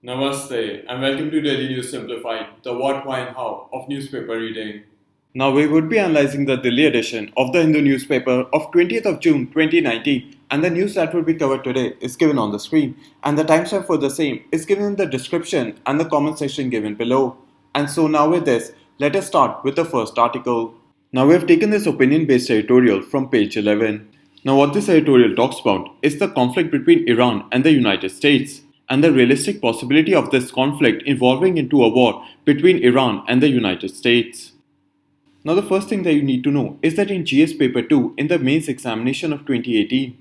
Namaste and welcome to Daily News Simplified, the what, why, and how of newspaper reading. Now we would be analyzing the Delhi edition of the Hindu newspaper of 20th of June 2019, and the news that will be covered today is given on the screen, and the timestamp for the same is given in the description and the comment section given below. And so now with this, let us start with the first article. Now we have taken this opinion-based editorial from page 11. Now what this editorial talks about is the conflict between Iran and the United States, and the realistic possibility of this conflict evolving into a war between Iran and the United States. Now the first thing that you need to know is that in GS paper 2 in the mains examination of 2018,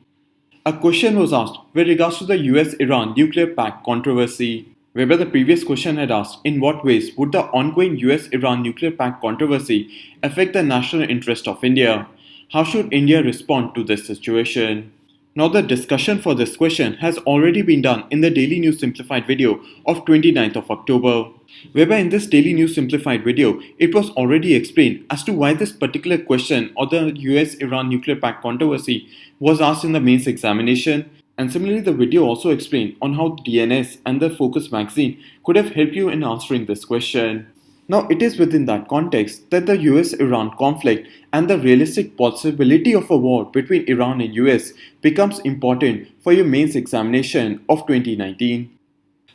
a question was asked with regards to the US-Iran nuclear pact controversy, whereby the previous question had asked in what ways would the ongoing US-Iran nuclear pact controversy affect the national interest of India? How should India respond to this situation? Now the discussion for this question has already been done in the Daily News Simplified video of 29th of October, whereby in this Daily News Simplified video, it was already explained as to why this particular question or the US-Iran nuclear pact controversy was asked in the mains examination, and similarly the video also explained on how DNS and the Focus magazine could have helped you in answering this question. Now, it is within that context that the US-Iran conflict and the realistic possibility of a war between Iran and US becomes important for your mains examination of 2019.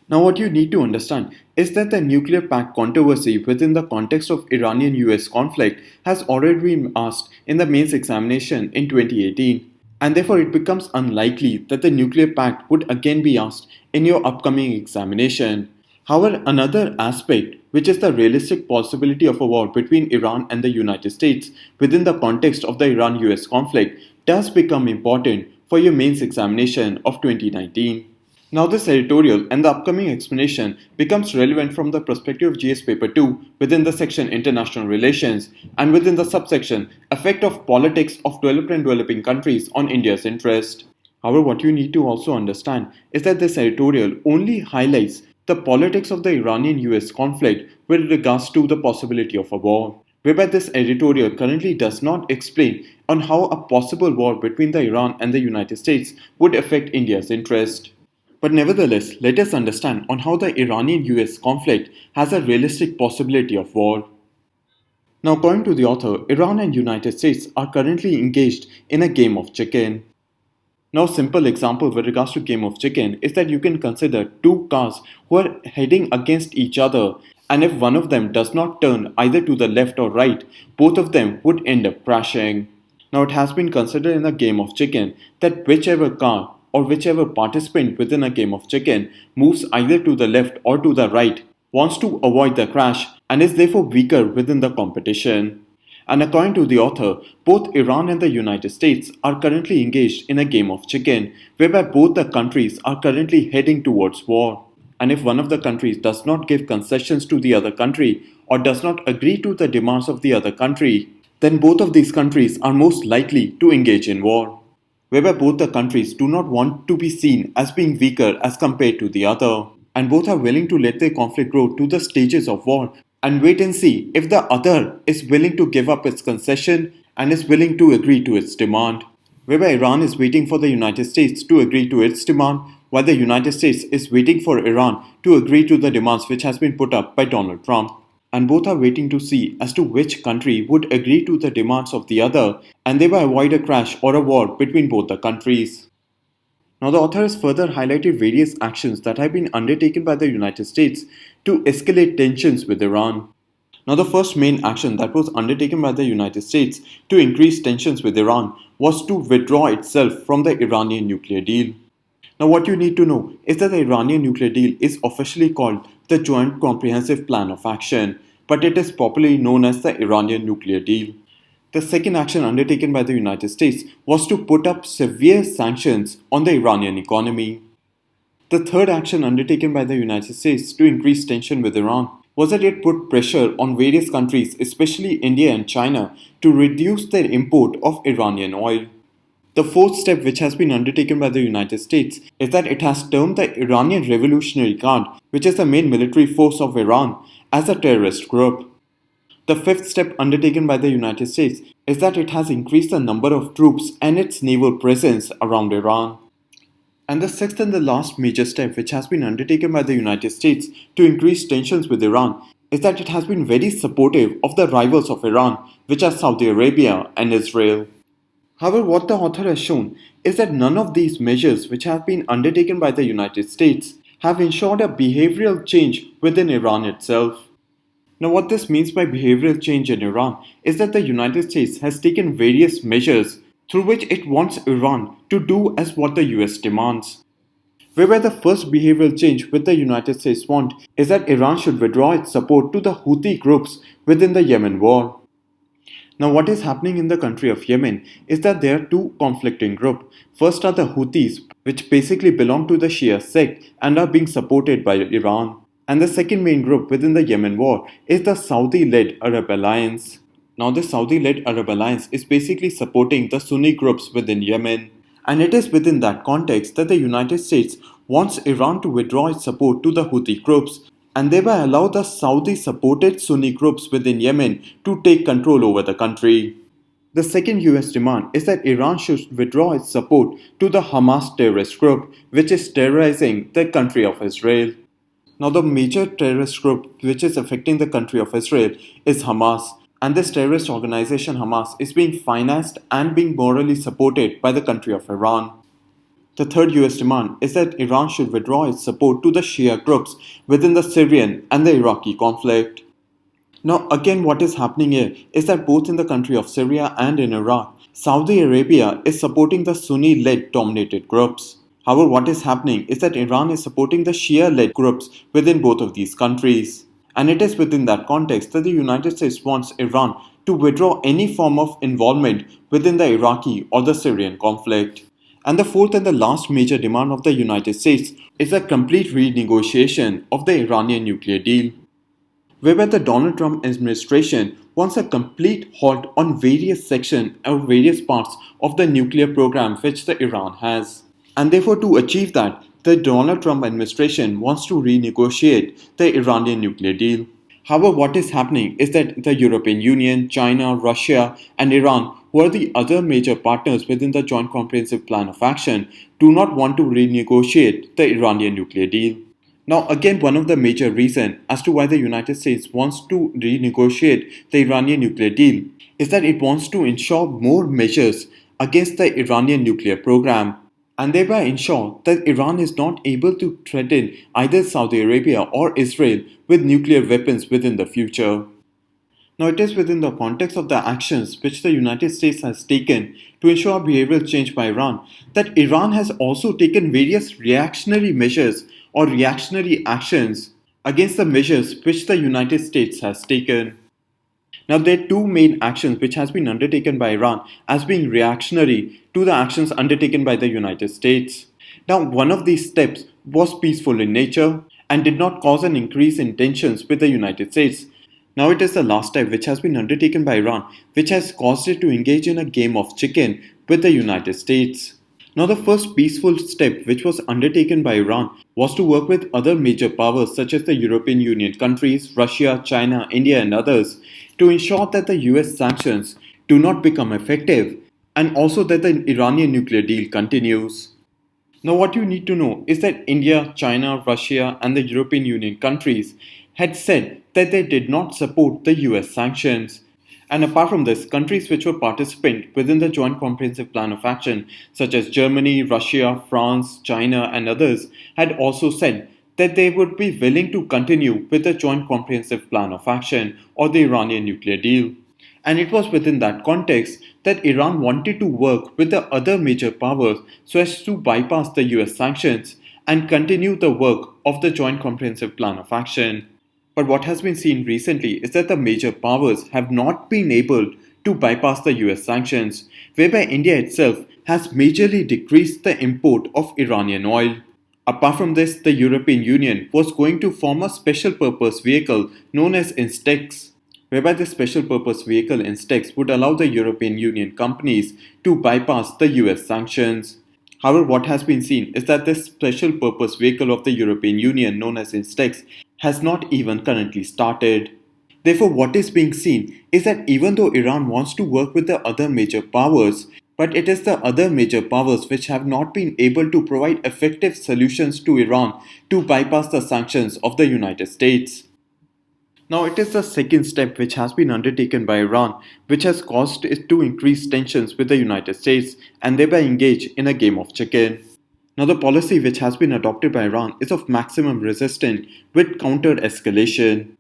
Now, what you need to understand is that the nuclear pact controversy within the context of Iranian-US conflict has already been asked in the mains examination in 2018, and therefore it becomes unlikely that the nuclear pact would again be asked in your upcoming examination. However, another aspect, which is the realistic possibility of a war between Iran and the United States within the context of the Iran-US conflict, does become important for your mains examination of 2019. Now this editorial and the upcoming explanation becomes relevant from the perspective of GS paper 2 within the section International Relations and within the subsection Effect of Politics of Developed and Developing Countries on India's Interest. However, what you need to also understand is that this editorial only highlights the politics of the Iranian-US conflict with regards to the possibility of a war, whereby this editorial currently does not explain on how a possible war between the Iran and the United States would affect India's interest. But nevertheless, let us understand on how the Iranian-US conflict has a realistic possibility of war. Now, according to the author, Iran and United States are currently engaged in a game of chicken. Now, a simple example with regards to game of chicken is that you can consider two cars who are heading against each other, and if one of them does not turn either to the left or right, both of them would end up crashing. Now, it has been considered in a game of chicken that whichever car or whichever participant within a game of chicken moves either to the left or to the right wants to avoid the crash and is therefore weaker within the competition. And according to the author, both Iran and the United States are currently engaged in a game of chicken, whereby both the countries are currently heading towards war. And if one of the countries does not give concessions to the other country or does not agree to the demands of the other country, then both of these countries are most likely to engage in war, whereby both the countries do not want to be seen as being weaker as compared to the other, and both are willing to let their conflict grow to the stages of war and wait and see if the other is willing to give up its concession and is willing to agree to its demand, whereby Iran is waiting for the United States to agree to its demand, while the United States is waiting for Iran to agree to the demands which has been put up by Donald Trump. And both are waiting to see as to which country would agree to the demands of the other and thereby avoid a crash or a war between both the countries. Now, the author has further highlighted various actions that have been undertaken by the United States to escalate tensions with Iran. Now, the first main action that was undertaken by the United States to increase tensions with Iran was to withdraw itself from the Iranian nuclear deal. Now, what you need to know is that the Iranian nuclear deal is officially called the Joint Comprehensive Plan of Action, but it is popularly known as the Iranian nuclear deal. The second action undertaken by the United States was to put up severe sanctions on the Iranian economy. The third action undertaken by the United States to increase tension with Iran was that it put pressure on various countries, especially India and China, to reduce their import of Iranian oil. The fourth step which has been undertaken by the United States is that it has termed the Iranian Revolutionary Guard, which is the main military force of Iran, as a terrorist group. The fifth step undertaken by the United States is that it has increased the number of troops and its naval presence around Iran. And the sixth and the last major step which has been undertaken by the United States to increase tensions with Iran is that it has been very supportive of the rivals of Iran, which are Saudi Arabia and Israel. However, what the author has shown is that none of these measures which have been undertaken by the United States have ensured a behavioral change within Iran itself. Now, what this means by behavioral change in Iran is that the United States has taken various measures through which it wants Iran to do as what the US demands. Whereby the first behavioral change which the United States want is that Iran should withdraw its support to the Houthi groups within the Yemen war. Now, what is happening in the country of Yemen is that there are two conflicting groups. First are the Houthis, which basically belong to the Shia sect and are being supported by Iran. And the second main group within the Yemen war is the Saudi-led Arab Alliance. Now, the Saudi-led Arab Alliance is basically supporting the Sunni groups within Yemen. And it is within that context that the United States wants Iran to withdraw its support to the Houthi groups and thereby allow the Saudi-supported Sunni groups within Yemen to take control over the country. The second US demand is that Iran should withdraw its support to the Hamas terrorist group, which is terrorizing the country of Israel. Now, the major terrorist group which is affecting the country of Israel is Hamas, and this terrorist organization Hamas is being financed and being morally supported by the country of Iran. The third US demand is that Iran should withdraw its support to the Shia groups within the Syrian and the Iraqi conflict. Now, again, what is happening here is that both in the country of Syria and in Iraq, Saudi Arabia is supporting the Sunni-led dominated groups. However, what is happening is that Iran is supporting the Shia-led groups within both of these countries. And it is within that context that the United States wants Iran to withdraw any form of involvement within the Iraqi or the Syrian conflict. And the fourth and the last major demand of the United States is a complete renegotiation of the Iranian nuclear deal, whereby the Donald Trump administration wants a complete halt on various sections or various parts of the nuclear program which the Iran has. And therefore, to achieve that, the Donald Trump administration wants to renegotiate the Iranian nuclear deal. However, what is happening is that the European Union, China, Russia, and Iran, who are the other major partners within the Joint Comprehensive Plan of Action, do not want to renegotiate the Iranian nuclear deal. Now, again, one of the major reasons as to why the United States wants to renegotiate the Iranian nuclear deal is that it wants to ensure more measures against the Iranian nuclear program and thereby ensure that Iran is not able to threaten either Saudi Arabia or Israel with nuclear weapons within the future. Now, it is within the context of the actions which the United States has taken to ensure behavioral change by Iran that Iran has also taken various reactionary measures or reactionary actions against the measures which the United States has taken. Now, there are two main actions which has been undertaken by Iran as being reactionary to the actions undertaken by the United States. Now, one of these steps was peaceful in nature and did not cause an increase in tensions with the United States. Now, it is the last step which has been undertaken by Iran which has caused it to engage in a game of chicken with the United States. Now, the first peaceful step which was undertaken by Iran was to work with other major powers such as the European Union countries, Russia, China, India, and others to ensure that the US sanctions do not become effective and also that the Iranian nuclear deal continues. Now, what you need to know is that India, China, Russia, and the European Union countries had said that they did not support the US sanctions. And apart from this, countries which were participant within the Joint Comprehensive Plan of Action, such as Germany, Russia, France, China, and others, had also said that they would be willing to continue with the Joint Comprehensive Plan of Action or the Iranian nuclear deal. And it was within that context that Iran wanted to work with the other major powers so as to bypass the US sanctions and continue the work of the Joint Comprehensive Plan of Action. But what has been seen recently is that the major powers have not been able to bypass the US sanctions, whereby India itself has majorly decreased the import of Iranian oil. Apart from this, the European Union was going to form a special purpose vehicle known as INSTEX, whereby the special purpose vehicle INSTEX would allow the European Union companies to bypass the US sanctions. However, what has been seen is that this special purpose vehicle of the European Union known as INSTEX has not even currently started. Therefore, what is being seen is that even though Iran wants to work with the other major powers, but it is the other major powers which have not been able to provide effective solutions to Iran to bypass the sanctions of the United States. Now, it is the second step which has been undertaken by Iran, which has caused it to increase tensions with the United States and thereby engage in a game of chicken. Now, the policy which has been adopted by Iran is of maximum resistance with counter escalation.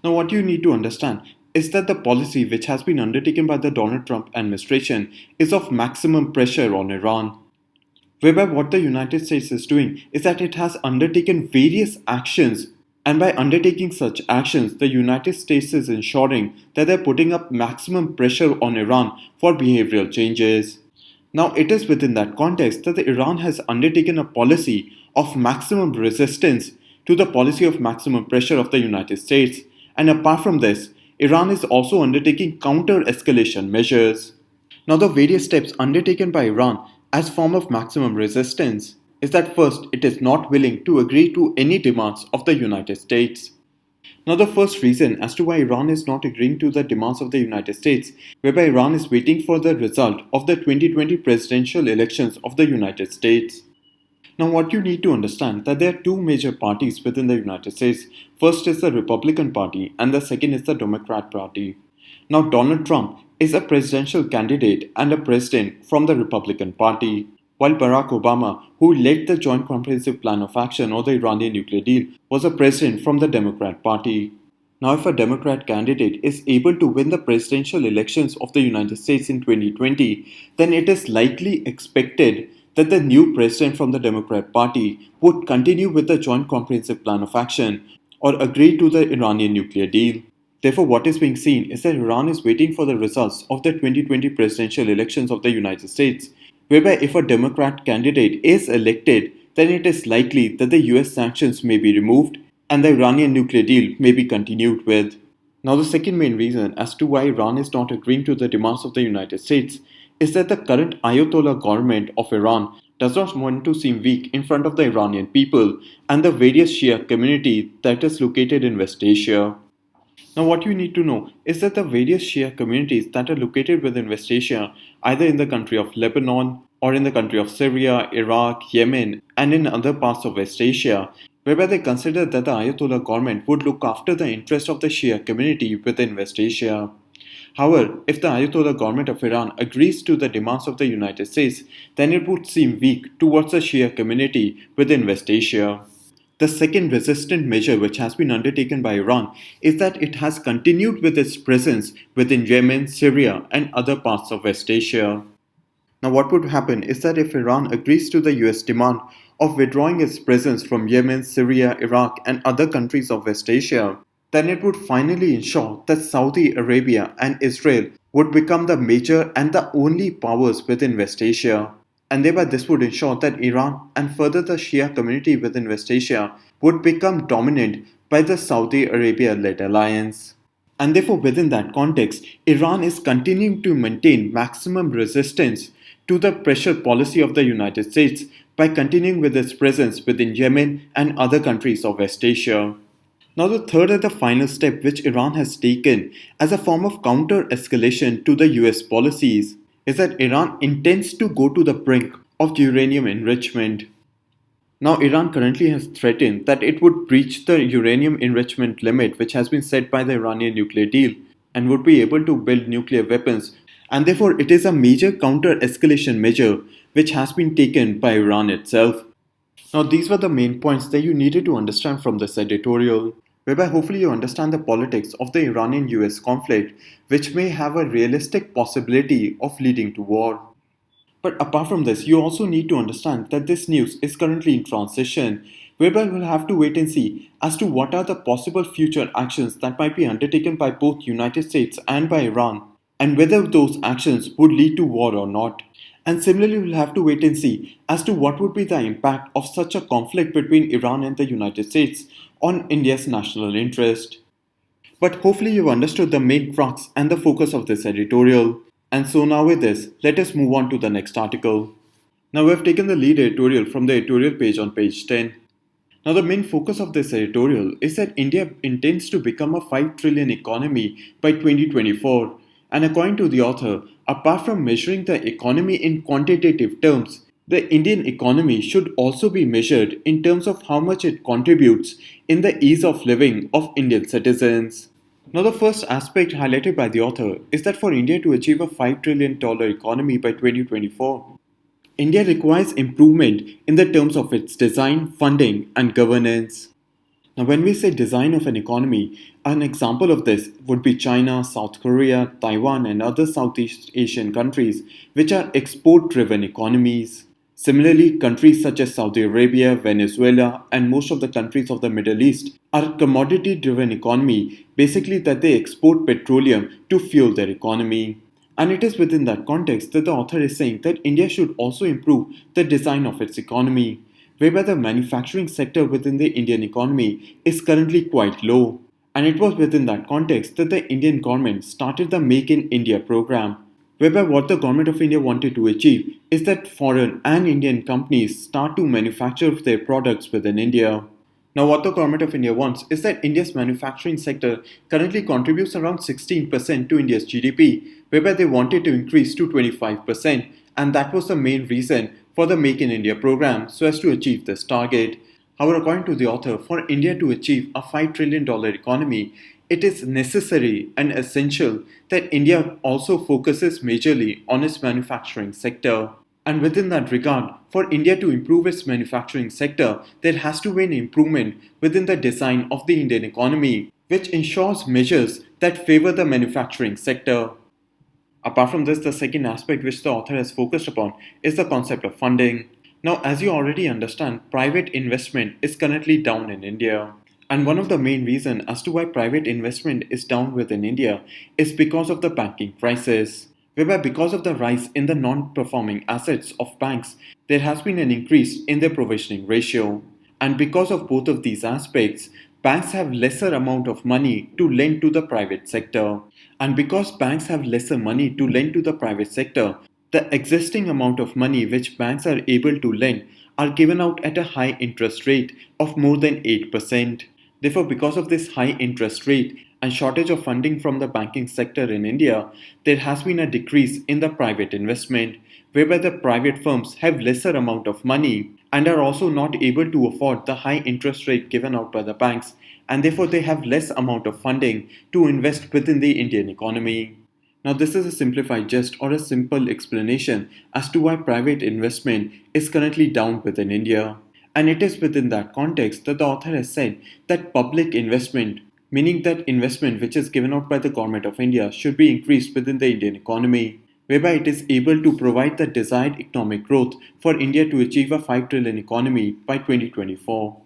Now, what you need to understand is that the policy which has been undertaken by the Donald Trump administration is of maximum pressure on Iran. Whereby what the United States is doing is that it has undertaken various actions, and by undertaking such actions, the United States is ensuring that they're putting up maximum pressure on Iran for behavioral changes. Now, it is within that context that Iran has undertaken a policy of maximum resistance to the policy of maximum pressure of the United States. And apart from this, Iran is also undertaking counter escalation measures. Now, the various steps undertaken by Iran as form of maximum resistance is that first, it is not willing to agree to any demands of the United States. Now, the first reason as to why Iran is not agreeing to the demands of the United States, whereby Iran is waiting for the result of the 2020 presidential elections of the United States. Now, what you need to understand that there are two major parties within the United States. First is the Republican Party and the second is the Democrat Party. Now, Donald Trump is a presidential candidate and a president from the Republican Party, while Barack Obama, who led the Joint Comprehensive Plan of Action or the Iranian nuclear deal, was a president from the Democrat Party. Now, if a Democrat candidate is able to win the presidential elections of the United States in 2020, then it is likely expected that the new president from the Democrat Party would continue with the Joint Comprehensive Plan of Action or agree to the Iranian nuclear deal. Therefore, what is being seen is that Iran is waiting for the results of the 2020 presidential elections of the United States, whereby if a Democrat candidate is elected, then it is likely that the US sanctions may be removed and the Iranian nuclear deal may be continued with. Now, the second main reason as to why Iran is not agreeing to the demands of the United States is that the current Ayatollah government of Iran does not want to seem weak in front of the Iranian people and the various Shia community that is located in West Asia. Now, what you need to know is that the various Shia communities that are located within West Asia, either in the country of Lebanon or in the country of Syria, Iraq, Yemen, and in other parts of West Asia, whereby they consider that the Ayatollah government would look after the interests of the Shia community within West Asia. However, if the Ayatollah government of Iran agrees to the demands of the United States, then it would seem weak towards the Shia community within West Asia. The second resistant measure which has been undertaken by Iran is that it has continued with its presence within Yemen, Syria, and other parts of West Asia. Now, what would happen is that if Iran agrees to the US demand of withdrawing its presence from Yemen, Syria, Iraq, and other countries of West Asia, then it would finally ensure that Saudi Arabia and Israel would become the major and the only powers within West Asia. And thereby this would ensure that Iran and further the Shia community within West Asia would become dominant by the Saudi Arabia-led alliance. And therefore within that context, Iran is continuing to maintain maximum resistance to the pressure policy of the United States by continuing with its presence within Yemen and other countries of West Asia. Now, the third and the final step which Iran has taken as a form of counter-escalation to the US policies is that Iran intends to go to the brink of uranium enrichment. Now, Iran currently has threatened that it would breach the uranium enrichment limit which has been set by the Iranian nuclear deal and would be able to build nuclear weapons, and therefore it is a major counter-escalation measure which has been taken by Iran itself. Now, these were the main points that you needed to understand from this editorial, whereby hopefully you understand the politics of the Iranian-US conflict, which may have a realistic possibility of leading to war. But apart from this, you also need to understand that this news is currently in transition, whereby we'll have to wait and see as to what are the possible future actions that might be undertaken by both United States and by Iran, and whether those actions would lead to war or not. And similarly, we'll have to wait and see as to what would be the impact of such a conflict between Iran and the United States on India's national interest. But hopefully you've understood the main crux and the focus of this editorial. And so now with this, let us move on to the next article. Now we have taken the lead editorial from the editorial page on page 10. Now the main focus of this editorial is that India intends to become a 5 trillion economy by 2024. And according to the author, apart from measuring the economy in quantitative terms, the Indian economy should also be measured in terms of how much it contributes in the ease of living of Indian citizens. Now, the first aspect highlighted by the author is that for India to achieve a $5 trillion economy by 2024, India requires improvement in the terms of its design, funding, and governance. Now, when we say design of an economy, an example of this would be China, South Korea, Taiwan, and other Southeast Asian countries, which are export driven economies. Similarly, countries such as Saudi Arabia, Venezuela, and most of the countries of the Middle East are commodity driven economy, basically that they export petroleum to fuel their economy. And it is within that context that the author is saying that India should also improve the design of its economy, whereby the manufacturing sector within the Indian economy is currently quite low. And it was within that context that the Indian government started the Make in India program, whereby what the government of India wanted to achieve is that foreign and Indian companies start to manufacture their products within India. Now, what the government of India wants is that India's manufacturing sector currently contributes around 16% to India's GDP, whereby they wanted to increase to 25%, and that was the main reason for the Make in India program so as to achieve this target. However, according to the author, for India to achieve a $5 trillion economy, it is necessary and essential that India also focuses majorly on its manufacturing sector. And within that regard, for India to improve its manufacturing sector, there has to be an improvement within the design of the Indian economy, which ensures measures that favor the manufacturing sector. Apart from this, the second aspect which the author has focused upon is the concept of funding. Now, as you already understand, private investment is currently down in India. And one of the main reasons as to why private investment is down within India is because of the banking crisis, whereby because of the rise in the non-performing assets of banks, there has been an increase in their provisioning ratio. And because of both of these aspects, banks have lesser amount of money to lend to the private sector. And because banks have lesser money to lend to the private sector, the existing amount of money which banks are able to lend are given out at a high interest rate of more than 8%. Therefore, because of this high interest rate and shortage of funding from the banking sector in India, there has been a decrease in the private investment, whereby the private firms have lesser amount of money and are also not able to afford the high interest rate given out by the banks, and therefore they have less amount of funding to invest within the Indian economy. Now, this is a simplified gist or a simple explanation as to why private investment is currently down within India. And it is within that context that the author has said that public investment, meaning that investment which is given out by the government of India, should be increased within the Indian economy, whereby it is able to provide the desired economic growth for India to achieve a 5 trillion economy by 2024.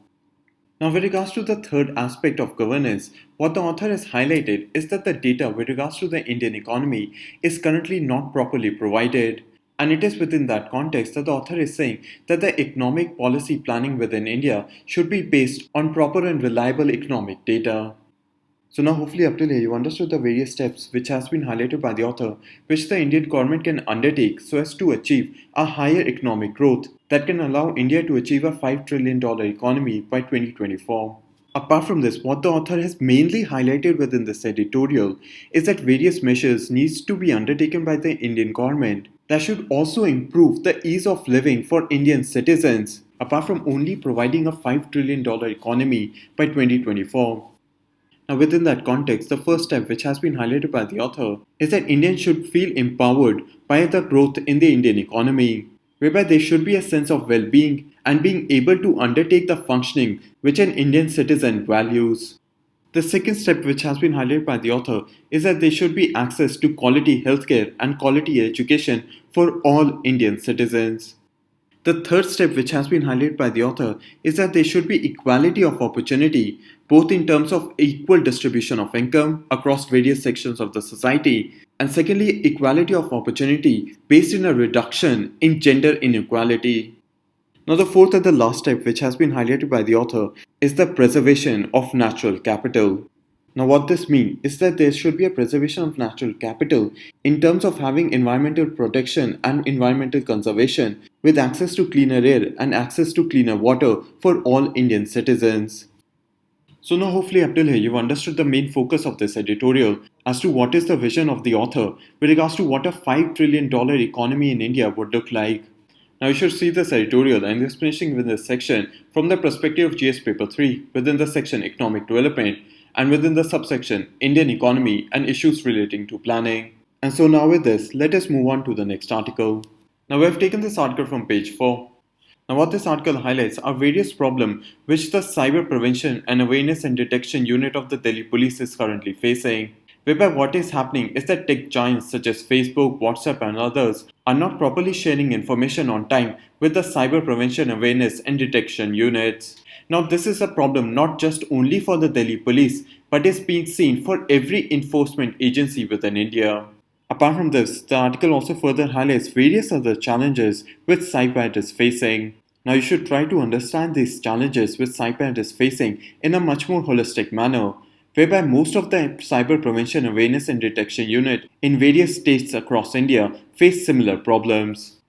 Now, with regards to the third aspect of governance, what the author has highlighted is that the data with regards to the Indian economy is currently not properly provided. And it is within that context that the author is saying that the economic policy planning within India should be based on proper and reliable economic data. So now hopefully up till here you understood the various steps which has been highlighted by the author which the Indian government can undertake so as to achieve a higher economic growth that can allow India to achieve a $5 trillion economy by 2024. Apart from this, what the author has mainly highlighted within this editorial is that various measures needs to be undertaken by the Indian government that should also improve the ease of living for Indian citizens, apart from only providing a $5 trillion economy by 2024. Now, within that context, the first step which has been highlighted by the author is that Indians should feel empowered by the growth in the Indian economy, whereby there should be a sense of well-being and being able to undertake the functioning which an Indian citizen values. The second step which has been highlighted by the author is that there should be access to quality healthcare and quality education for all Indian citizens. The third step which has been highlighted by the author is that there should be equality of opportunity, both in terms of equal distribution of income across various sections of the society, and secondly, equality of opportunity based in a reduction in gender inequality. Now, the fourth and the last step which has been highlighted by the author is the preservation of natural capital. Now, what this means is that there should be a preservation of natural capital in terms of having environmental protection and environmental conservation with access to cleaner air and access to cleaner water for all Indian citizens. So now hopefully up till here you've understood the main focus of this editorial as to what is the vision of the author with regards to what a $5 trillion economy in India would look like. Now you should see this editorial and it's finishing with this section from the perspective of GS paper 3 within the section economic development and within the subsection Indian economy and issues relating to planning. And so now with this, let us move on to the next article. Now we have taken this article from page 4. Now what this article highlights are various problems which the Cyber Prevention and Awareness and Detection Unit of the Delhi Police is currently facing. Whereby what is happening is that tech giants such as Facebook, WhatsApp and others are not properly sharing information on time with the Cyber Prevention Awareness and Detection units. Now this is a problem not just only for the Delhi Police but is being seen for every enforcement agency within India. Apart from this, the article also further highlights various other challenges which Simplified is facing. Now you should try to understand these challenges which Simplified is facing in a much more holistic manner, whereby most of the Cyber Prevention Awareness and Detection Unit in various states across India face similar problems.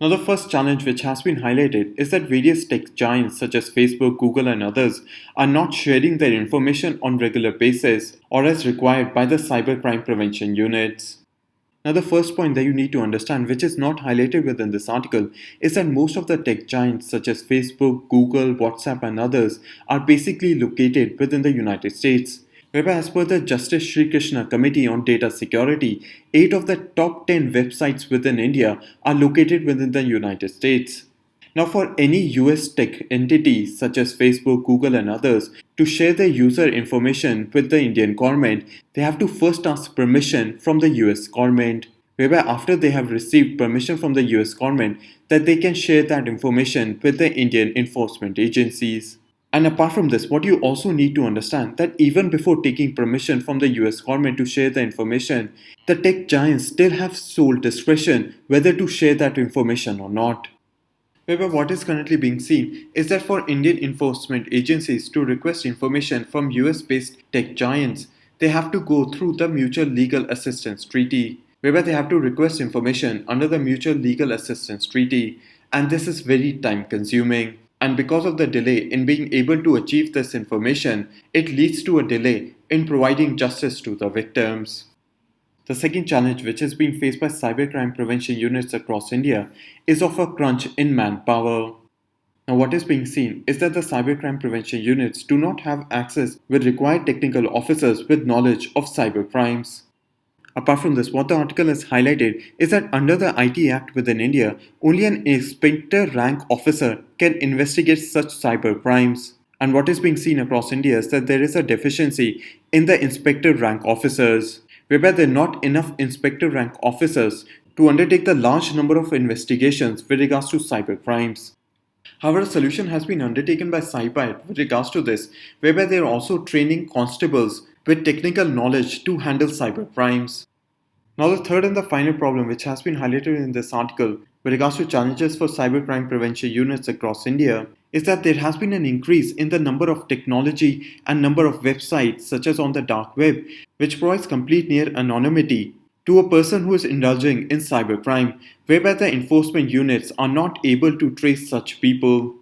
Now the first challenge which has been highlighted is that various tech giants such as Facebook, Google and others are not sharing their information on regular basis or as required by the cybercrime prevention units. Now the first point that you need to understand which is not highlighted within this article is that most of the tech giants such as Facebook, Google, WhatsApp and others are basically located within the United States. Whereby as per the Justice Sri Krishna Committee on Data Security, 8 of the top 10 websites within India are located within the United States. Now for any US tech entities such as Facebook, Google and others to share their user information with the Indian government, they have to first ask permission from the US government, whereby after they have received permission from the US government that they can share that information with the Indian enforcement agencies. And apart from this, what you also need to understand that even before taking permission from the US government to share the information, the tech giants still have sole discretion whether to share that information or not. However, what is currently being seen is that for Indian enforcement agencies to request information from US-based tech giants, they have to go through the Mutual Legal Assistance Treaty, whereby they have to request information under the Mutual Legal Assistance Treaty, and this is very time consuming. And because of the delay in being able to achieve this information, it leads to a delay in providing justice to the victims. The second challenge which is being faced by cybercrime prevention units across India is of a crunch in manpower. Now what is being seen is that the cybercrime prevention units do not have access with required technical officers with knowledge of cybercrimes. Apart from this, what the article has highlighted is that under the IT Act within India, only an inspector rank officer can investigate such cyber crimes. And what is being seen across India is that there is a deficiency in the inspector rank officers, whereby there are not enough inspector rank officers to undertake the large number of investigations with regards to cyber crimes. However, a solution has been undertaken by Simplified with regards to this, whereby they are also training constables with technical knowledge to handle cyber crimes. Now the third and the final problem which has been highlighted in this article with regards to challenges for cybercrime prevention units across India is that there has been an increase in the number of technology and number of websites such as on the dark web which provides complete near anonymity to a person who is indulging in cybercrime, whereby the enforcement units are not able to trace such people.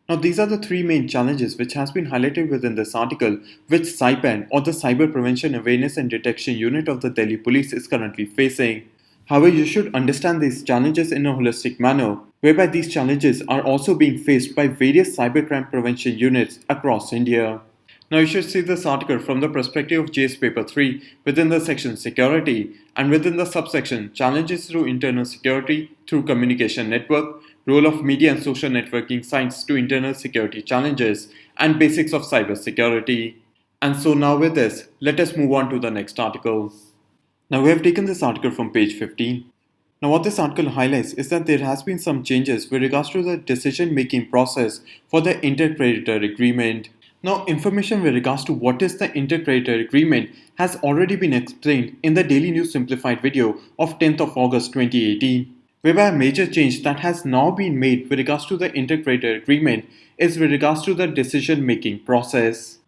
Now these are the three main challenges which has been highlighted within this article which CyPAN or the Cyber Prevention Awareness and Detection Unit of the Delhi Police is currently facing. However, you should understand these challenges in a holistic manner, whereby these challenges are also being faced by various cybercrime prevention units across India. Now you should see this article from the perspective of JS Paper 3 within the section Security and within the subsection Challenges through Internal Security through Communication Network, Role of Media and Social Networking Science to Internal Security Challenges, and Basics of Cyber Security. And so now with this, let us move on to the next article. Now we have taken this article from page 15. Now what this article highlights is that there has been some changes with regards to the decision-making process for the Inter-Creditor Agreement. Now, information with regards to what is the Inter-Creditor Agreement has already been explained in the Daily News Simplified video of 10th of August 2018, whereby a major change that has now been made with regards to the Inter-Creditor Agreement is with regards to the decision-making process.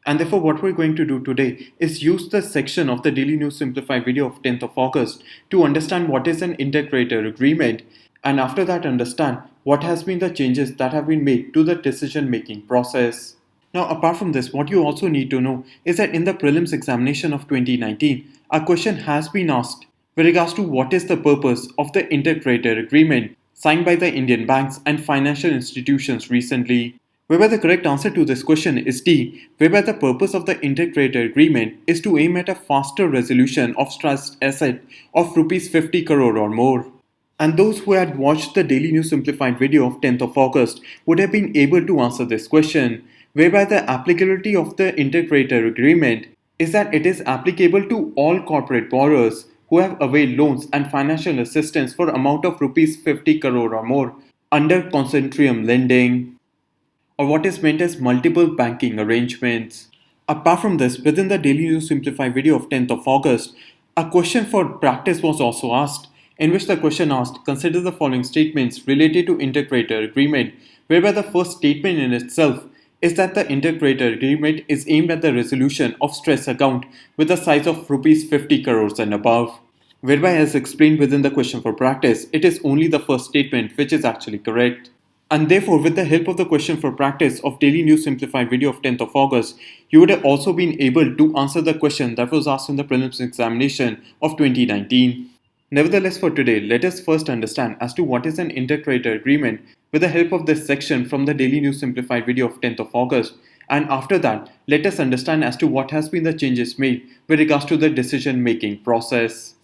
And therefore, what we're going to do today is use the section of the Daily News Simplified video of 10th of August to understand what is an Inter-Creditor Agreement, and after that understand what has been the changes that have been made to the decision-making process. Now, apart from this, what you also need to know is that in the prelims examination of 2019, a question has been asked with regards to what is the purpose of the Intercreditor Agreement signed by the Indian banks and financial institutions recently. Whereby the correct answer to this question is D, whereby the purpose of the Intercreditor Agreement is to aim at a faster resolution of stressed asset of rupees 50 crore or more. And those who had watched the Daily News Simplified video of 10th of August would have been able to answer this question, whereby the applicability of the Intercreditor Agreement is that it is applicable to all corporate borrowers who have availed loans and financial assistance for amount of rupees 50 crore or more under consortium lending, or what is meant as multiple banking arrangements. Apart from this, within the Daily News Simplified video of 10th of August, a question for practice was also asked, in which the question asked, consider the following statements related to Intercreditor Agreement, whereby the first statement in itself is that the Intercreditor Agreement is aimed at the resolution of stress account with a size of rupees 50 crores and above. Whereby, as explained within the question for practice, it is only the first statement which is actually correct. And therefore, with the help of the question for practice of Daily News Simplified video of 10th of August, you would have also been able to answer the question that was asked in the prelims examination of 2019. Nevertheless, for today, let us first understand as to what is an Intercreditor Agreement with the help of this section from the Daily News Simplified video of 10th of August. And after that, let us understand as to what has been the changes made with regards to the decision-making process.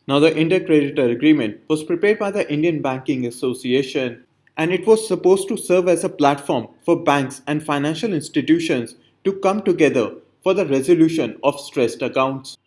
Now, the Intercreditor Agreement was prepared by the Indian Banking Association, and it was supposed to serve as a platform for banks and financial institutions to come together for the resolution of stressed accounts.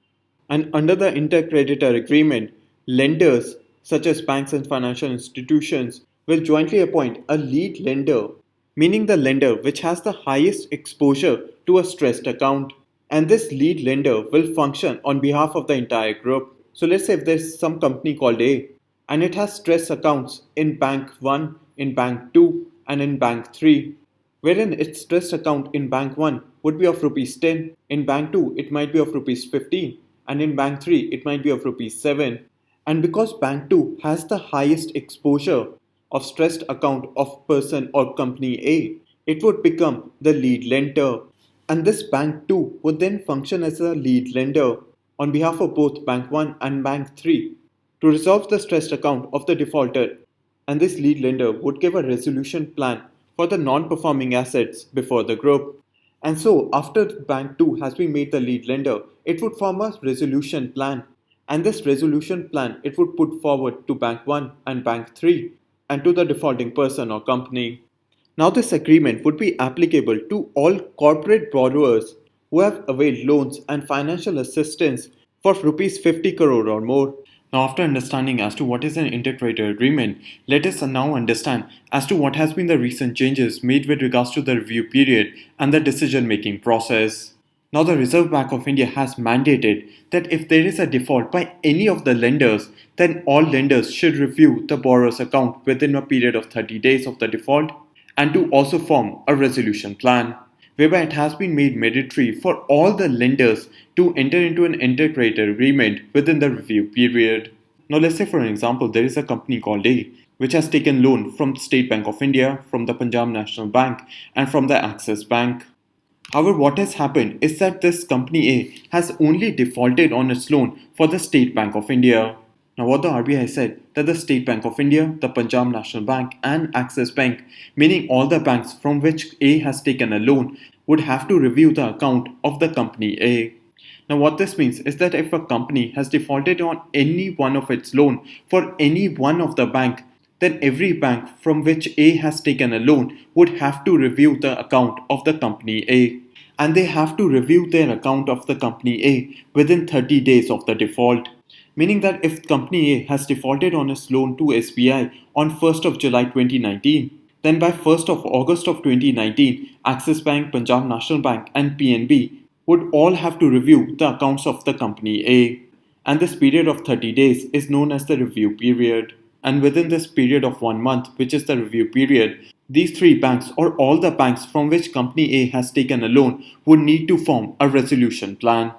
And under the Intercreditor Agreement, lenders such as banks and financial institutions will jointly appoint a lead lender, meaning the lender which has the highest exposure to a stressed account. And this lead lender will function on behalf of the entire group. So let's say if there's some company called A and it has stress accounts in bank 1, in bank 2 and in bank 3, wherein its stress account in bank 1 would be of rupees 10, in bank 2 it might be of rupees 15, and in bank 3 it might be of rupees 7. And because bank 2 has the highest exposure of stressed account of person or company A, it would become the lead lender. And this bank 2 would then function as a lead lender on behalf of both bank 1 and bank 3 to resolve the stressed account of the defaulter. And this lead lender would give a resolution plan for the non-performing assets before the group. And so after bank 2 has been made the lead lender, it would form a resolution plan. And this resolution plan it would put forward to bank 1 and bank 3 and to the defaulting person or company. Now this agreement would be applicable to all corporate borrowers who have availed loans and financial assistance for rupees 50 crore or more. Now, after understanding as to what is an Intercreditor Agreement, let us now understand as to what has been the recent changes made with regards to the review period and the decision-making process. Now, the Reserve Bank of India has mandated that if there is a default by any of the lenders, then all lenders should review the borrower's account within a period of 30 days of the default and to also form a resolution plan, whereby it has been made mandatory for all the lenders to enter into an Intercreditor Agreement within the review period. Now let's say for an example, there is a company called A which has taken loan from the State Bank of India, from the Punjab National Bank and from the Axis Bank. However, what has happened is that this company A has only defaulted on its loan for the State Bank of India. Now what the RBI said that the State Bank of India, the Punjab National Bank and Axis Bank, meaning all the banks from which A has taken a loan, would have to review the account of the company A. Now what this means is that if a company has defaulted on any one of its loan for any one of the bank, then every bank from which A has taken a loan would have to review the account of the company A. And they have to review their account of the company A within 30 days of the default. Meaning that if company A has defaulted on its loan to SBI on 1st of July 2019, then by 1st of August of 2019, Axis Bank, Punjab National Bank and PNB would all have to review the accounts of the company A. And this period of 30 days is known as the review period. And within this period of 1 month, which is the review period, these three banks or all the banks from which company A has taken a loan would need to form a resolution plan,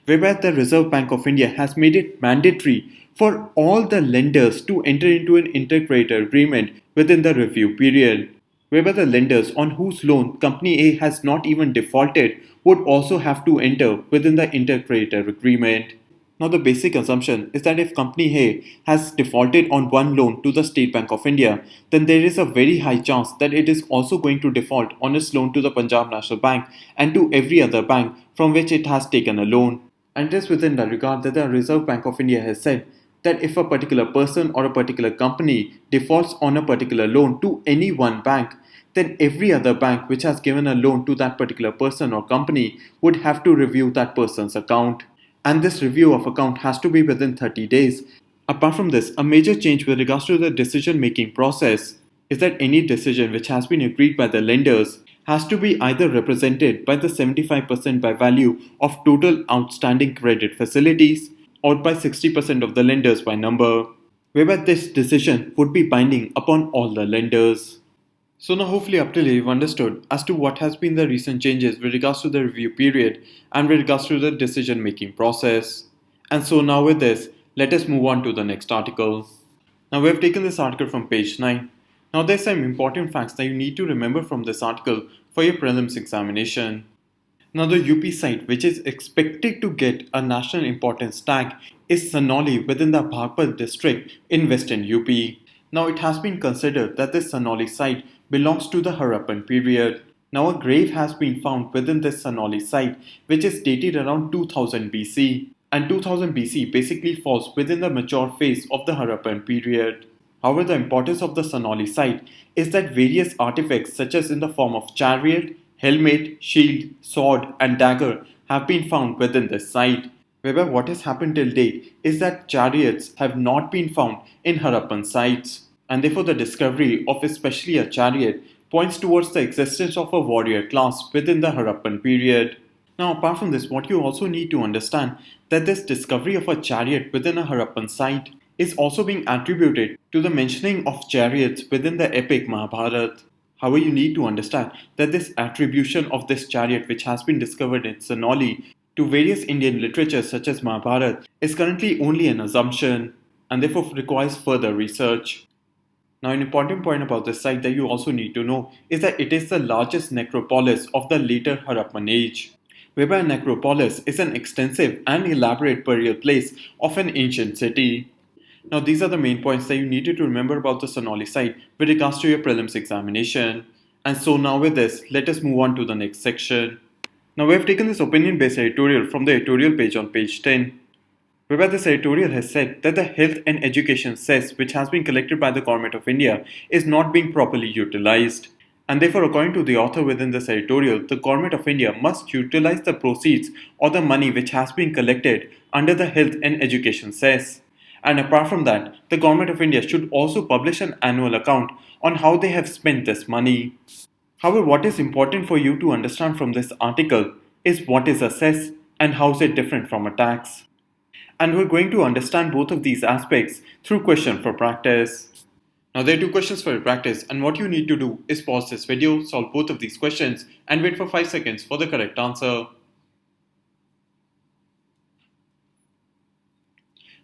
whereby the Reserve Bank of India has made it mandatory for all the lenders to enter into an Intercreditor Agreement within the review period. whereby the lenders on whose loan Company A has not even defaulted would also have to enter within the inter-creditor agreement. Now, the basic assumption is that if Company A has defaulted on one loan to the State Bank of India, then there is a very high chance that it is also going to default on its loan to the Punjab National Bank and to every other bank from which it has taken a loan. And it is within that regard that the Reserve Bank of India has said that if a particular person or a particular company defaults on a particular loan to any one bank, then every other bank which has given a loan to that particular person or company would have to review that person's account. And this review of account has to be within 30 days. Apart from this, a major change with regards to the decision making process is that any decision which has been agreed by the lenders has to be either represented by the 75% by value of total outstanding credit facilities or by 60% of the lenders by number, whereby this decision would be binding upon all the lenders. So now hopefully up till here you've understood as to what has been the recent changes with regards to the review period and with regards to the decision making process. And so now with this, let us move on to the next article. Now we have taken this article from page 9. Now there's some important facts that you need to remember from this article for your prelims examination. Now the UP site which is expected to get a national importance tag is Sanauli within the Bhagpal district in western UP. Now it has been considered that this Sanauli site belongs to the Harappan period. Now a grave has been found within this Sanauli site which is dated around 2000 BC, and 2000 BC basically falls within the mature phase of the Harappan period. However, the importance of the Sanauli site is that various artifacts such as in the form of chariot, helmet, shield, sword and dagger have been found within this site. Whereby what has happened till date is that chariots have not been found in Harappan sites, and therefore the discovery of especially a chariot points towards the existence of a warrior class within the Harappan period. Now apart from this, what you also need to understand that this discovery of a chariot within a Harappan site is also being attributed to the mentioning of chariots within the epic Mahabharata. However, you need to understand that this attribution of this chariot which has been discovered in Sanauli to various Indian literatures such as Mahabharata is currently only an assumption and therefore requires further research. Now, an important point about this site that you also need to know is that it is the largest necropolis of the later Harappan age, whereby a necropolis is an extensive and elaborate burial place of an ancient city. Now, these are the main points that you needed to remember about the Sanauli site with regards to your prelims examination. And so now with this, let us move on to the next section. Now, we have taken this opinion-based editorial from the editorial page on page 10. Whereby this editorial has said that the health and education cess which has been collected by the Government of India is not being properly utilized. And therefore, according to the author within this editorial, the Government of India must utilize the proceeds or the money which has been collected under the health and education cess. And apart from that, the Government of India should also publish an annual account on how they have spent this money. However, what is important for you to understand from this article is what is a cess and how is it different from a tax. And we're going to understand both of these aspects through question for practice. Now there are two questions for your practice, and what you need to do is pause this video, solve both of these questions and wait for 5 seconds for the correct answer.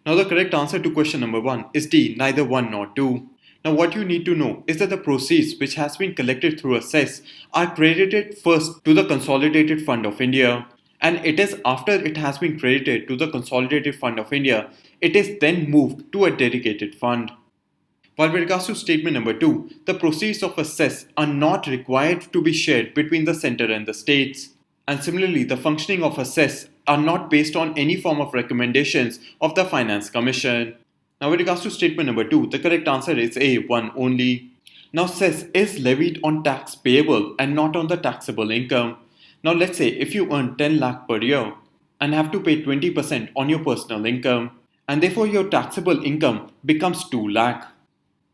Now the correct answer to question number 1 is D, neither 1 nor 2. Now what you need to know is that the proceeds which has been collected through a cess are credited first to the Consolidated Fund of India. And it is after it has been credited to the Consolidated Fund of India, it is then moved to a dedicated fund. While with regards to statement number 2, the proceeds of a cess are not required to be shared between the centre and the states. And similarly, the functioning of a cess are not based on any form of recommendations of the Finance Commission. Now with regards to statement number 2, the correct answer is A, 1 only. Now cess is levied on tax payable and not on the taxable income. Now let's say if you earn 10 lakh per year and have to pay 20% on your personal income, and therefore your taxable income becomes 2 lakh.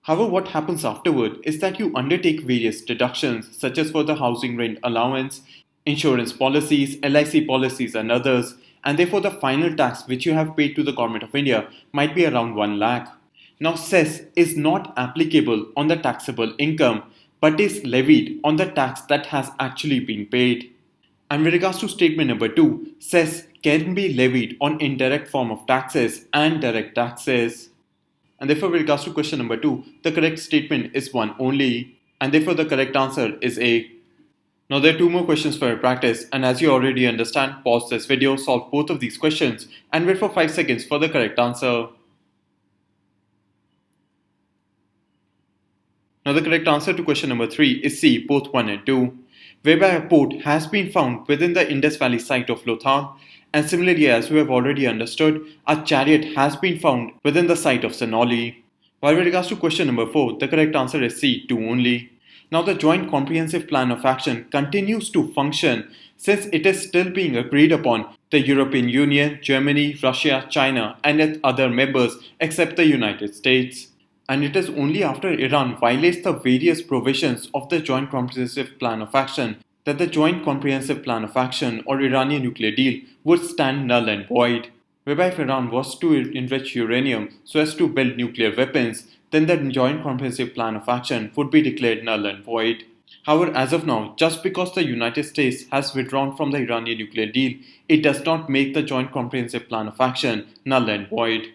However, what happens afterward is that you undertake various deductions such as for the housing rent allowance, insurance policies, LIC policies and others, and therefore the final tax which you have paid to the Government of India might be around 1 lakh. Now cess is not applicable on the taxable income but is levied on the tax that has actually been paid. And with regards to statement number 2, cess can be levied on indirect form of taxes and direct taxes. And therefore with regards to question number 2, the correct statement is 1 only. and therefore the correct answer is A. Now there are two more questions for your practice, and as you already understand, pause this video, solve both of these questions, and wait for 5 seconds for the correct answer. Now the correct answer to question number 3 is C, both 1 and 2, whereby a port has been found within the Indus Valley site of Lothal, and similarly, as we have already understood, a chariot has been found within the site of Sanauli. While with regards to question number 4, the correct answer is C, 2 only. Now the Joint Comprehensive Plan of Action continues to function since it is still being agreed upon the European Union, Germany, Russia, China and its other members except the United States. And it is only after Iran violates the various provisions of the Joint Comprehensive Plan of Action that the Joint Comprehensive Plan of Action or Iranian nuclear deal would stand null and void. Whereby if Iran was to enrich uranium so as to build nuclear weapons, then the Joint Comprehensive Plan of Action would be declared null and void. However, as of now, just because the United States has withdrawn from the Iranian nuclear deal, it does not make the Joint Comprehensive Plan of Action null and void.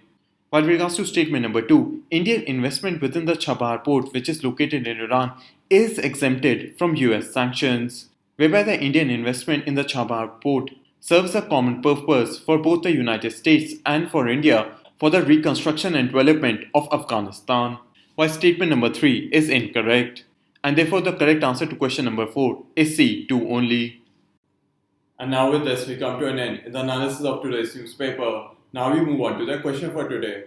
While with regards to statement number 2, Indian investment within the Chabahar port, which is located in Iran, is exempted from US sanctions, whereby the Indian investment in the Chabahar port serves a common purpose for both the United States and for India for the reconstruction and development of Afghanistan. While statement number 3 is incorrect, and therefore the correct answer to question number 4 is C, 2 only. And now with this we come to an end in the analysis of today's newspaper. Now we move on to the question for today.